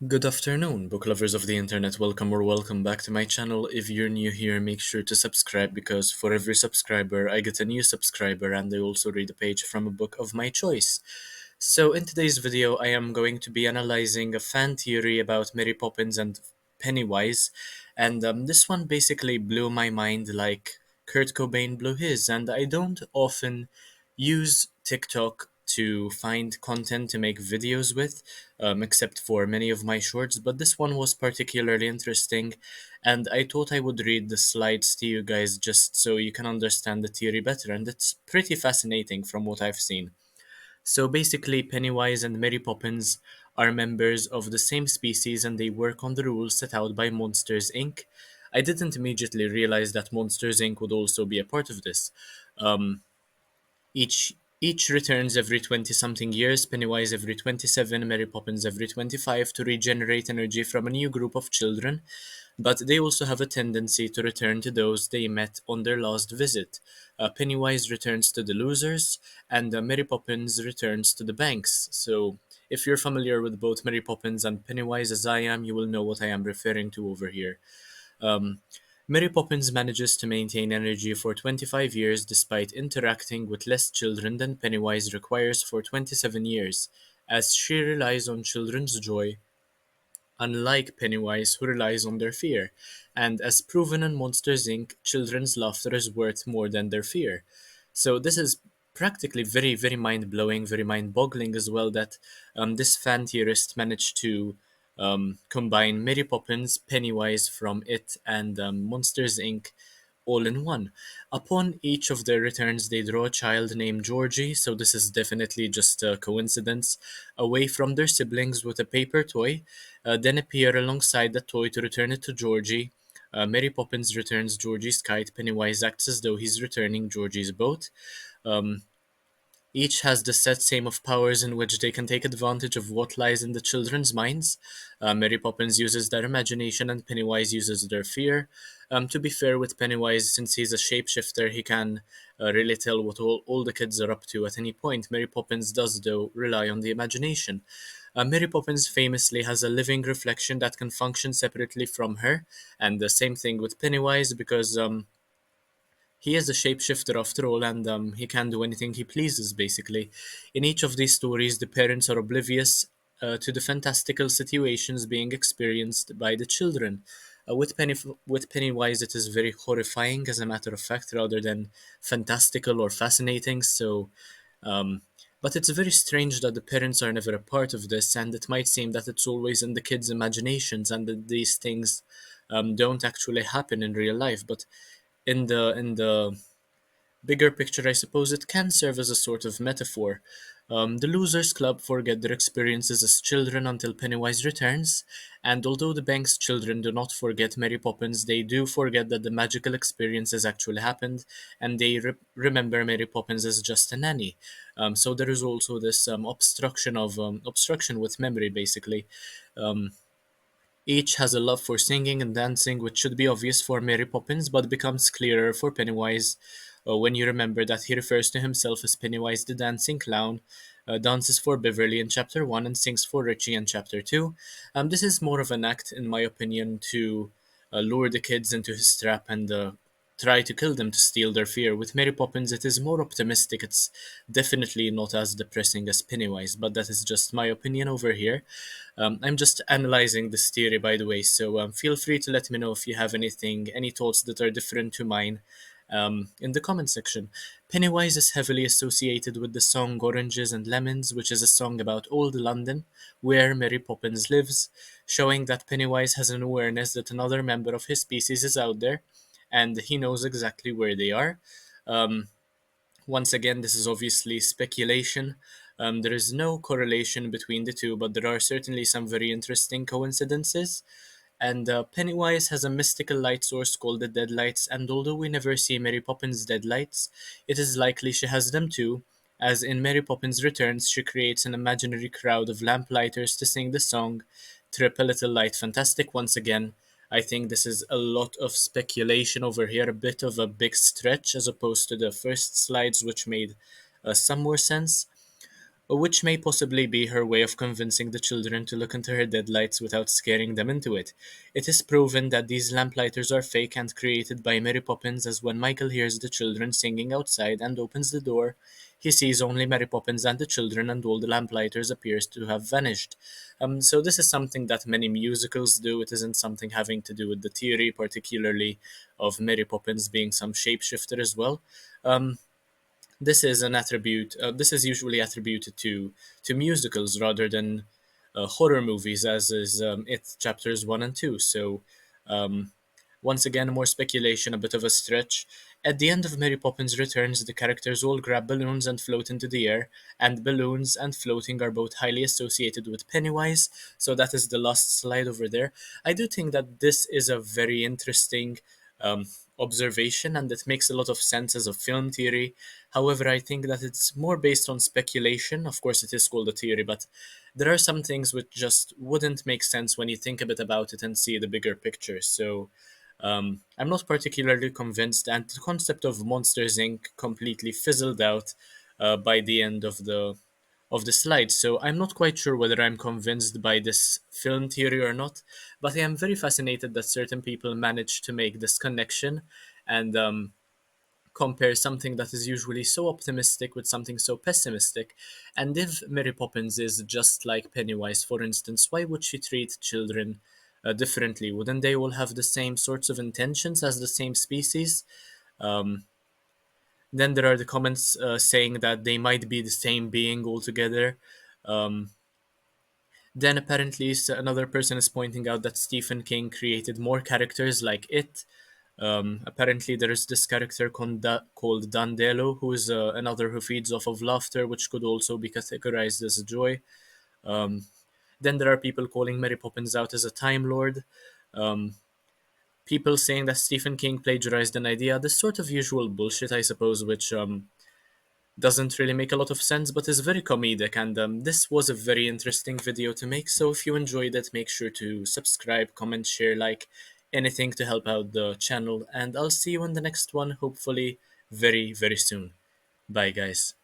Good afternoon, book lovers of the internet. Welcome or welcome back to my channel. If you're new here, make sure to subscribe because for every subscriber, I get a new subscriber and I also read a page from a book of my choice. So, in today's video, I am going to be analyzing a fan theory about Mary Poppins and Pennywise, and this one basically blew my mind like Kurt Cobain blew his, and I don't often use TikTok to find content to make videos with, except for many of my shorts, but this one was particularly interesting, and I thought I would read the slides to you guys just so you can understand the theory better, and it's pretty fascinating from what I've seen. So basically, Pennywise and Mary Poppins are members of the same species and they work on the rules set out by Monsters Inc. I didn't immediately realize that Monsters Inc. would also be a part of this. Um, each returns every 20 something years, Pennywise every 27, Mary Poppins every 25 to regenerate energy from a new group of children, but they also have a tendency to return to those they met on their last visit. Pennywise returns to the losers, and Mary Poppins returns to the banks. So, if you're familiar with both Mary Poppins and Pennywise as I am, you will know what I am referring to over here. Um, Mary Poppins manages to maintain energy for 25 years despite interacting with less children than Pennywise requires for 27 years, as she relies on children's joy, unlike Pennywise, who relies on their fear. And as proven in Monsters Inc., children's laughter is worth more than their fear. So this is practically very, very mind blowing, very mind boggling as well that this fan theorist managed to combine Mary Poppins, Pennywise from It, and Monsters Inc. all in one. Upon each of their returns, they draw a child named Georgie, so this is definitely just a coincidence, away from their siblings with a paper toy, then appear alongside the toy to return it to Georgie. Mary Poppins returns Georgie's kite. Pennywise acts as though he's returning Georgie's boat. Um, each has the set same of powers in which they can take advantage of what lies in the children's minds. Mary Poppins uses their imagination and Pennywise uses their fear. To be fair with Pennywise, since he's a shapeshifter, he can really tell what all the kids are up to at any point. Mary Poppins does, though, rely on the imagination. Mary Poppins famously has a living reflection that can function separately from her, and the same thing with Pennywise because he is a shapeshifter after all, and he can do anything he pleases, basically. In each of these stories, the parents are oblivious to the fantastical situations being experienced by the children. With Pennywise, it is very horrifying, as a matter of fact, rather than fantastical or fascinating. Um, but it's very strange that the parents are never a part of this, and it might seem that it's always in the kids' imaginations, and that these things don't actually happen in real life. But in the bigger picture, I suppose it can serve as a sort of metaphor. The Losers Club forget their experiences as children until Pennywise returns, and although the bank's children do not forget Mary Poppins, they do forget that the magical experiences actually happened, and they remember Mary Poppins as just a nanny. So there is also this obstruction with memory, basically. Um, each has a love for singing and dancing, which should be obvious for Mary Poppins, but becomes clearer for Pennywise when you remember that he refers to himself as Pennywise the Dancing Clown, dances for Beverly in Chapter 1, and sings for Richie in Chapter 2. This is more of an act, in my opinion, to lure the kids into his trap and try to kill them to steal their fear. With Mary Poppins, it is more optimistic. It's definitely not as depressing as Pennywise, but that is just my opinion over here. I'm just analyzing this theory, by the way, so feel free to let me know if you have any thoughts that are different to mine in the comment section. Pennywise is heavily associated with the song Oranges and Lemons, which is a song about old London, where Mary Poppins lives, showing that Pennywise has an awareness that another member of his species is out there, and he knows exactly where they are. Um, Once again, this is obviously speculation. There is no correlation between the two, but there are certainly some very interesting coincidences. And Pennywise has a mystical light source called the Deadlights, and although we never see Mary Poppins' Deadlights, it is likely she has them too, as in Mary Poppins Returns, she creates an imaginary crowd of lamplighters to sing the song Trip a Little Light Fantastic once again, I think this is a lot of speculation over here, a bit of a big stretch as opposed to the first slides, which made some more sense, which may possibly be her way of convincing the children to look into her deadlights without scaring them into it. It is proven that these lamplighters are fake and created by Mary Poppins, as when Michael hears the children singing outside and opens the door, he sees only Mary Poppins and the children, and all the lamplighters appears to have vanished. So this is something that many musicals do. It isn't something having to do with the theory, particularly of Mary Poppins being some shapeshifter as well. Um, this is an attribute. This is usually attributed to musicals rather than horror movies, as is it chapters 1 and 2. So, um, once again, more speculation, a bit of a stretch. At the end of Mary Poppins Returns, the characters all grab balloons and float into the air, and balloons and floating are both highly associated with Pennywise. So that is the last slide over there. I do think that this is a very interesting um, observation, and it makes a lot of sense as a film theory. However, I think that it's more based on speculation. Of course, it is called a theory, but there are some things which just wouldn't make sense when you think a bit about it and see the bigger picture. So, I'm not particularly convinced, and the concept of Monsters Inc. completely fizzled out by the end of the slide. So I'm not quite sure whether I'm convinced by this film theory or not, but I am very fascinated that certain people manage to make this connection and compare something that is usually so optimistic with something so pessimistic. And if Mary Poppins is just like Pennywise, for instance, why would she treat children differently? Wouldn't they all have the same sorts of intentions as the same species? Um, then there are the comments saying that they might be the same being altogether. Um, then apparently another person is pointing out that Stephen King created more characters like it. Apparently, there is this character called Dandelo, who is another who feeds off of laughter, which could also be categorized as joy. Um, then there are people calling Mary Poppins out as a Time Lord. Um, People saying that Stephen King plagiarized an idea. This sort of usual bullshit, I suppose, which doesn't really make a lot of sense, but is very comedic. And this was a very interesting video to make. So if you enjoyed it, make sure to subscribe, comment, share, like anything to help out the channel. And I'll see you in the next one, hopefully very, very soon. Bye, guys.